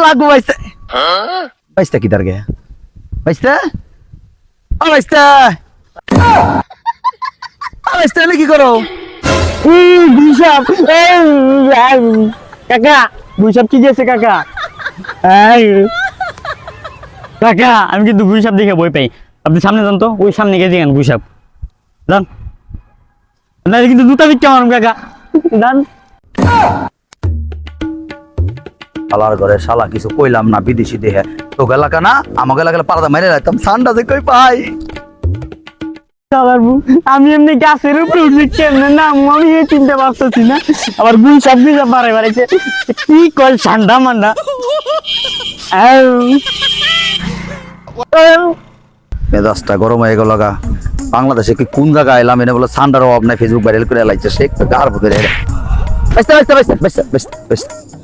লাগবো বাইস্তা বাইস্তা কি তার গে বাইস্তা ও বাইস্তা ও বাইস্তা কি করো গুইসাপ কাকা গুইসাপ কি গেছে কাকা কাকা আমি কিন্তু গুইসাপ দেখে বই পাই আপনি সামনে যান তো ওই সামনে গেছে কেন গুইসাপ যান না কিন্তু জুতা বিক্রি আমার কাকা যান শালার ঘরে শালা কিছু কইলাম না বিদেশি দেহে তো এলাকা না আমাকে এলাকা পাড়া মেরে রাখতাম সান্ডা যে কই পাই আমি এমনি গাছের উপরে উঠছি কেমনে না আমি এই চিনতে পারতেছি না আবার গুইসাপ গুইসাপ বাড়ে বাড়াইছে কি কল ঠান্ডা মান্ডা মেজাজটা গরম হয়ে গেল গা বাংলাদেশে কি কোন জায়গায় এলাম এনে বলে সান্ডার অভাব নাই ফেসবুক ভাইরাল করে লাইছে সে গার ভরে বাইস্তা বাইস্তা বাইস্তা বাইস্তা বাইস্তা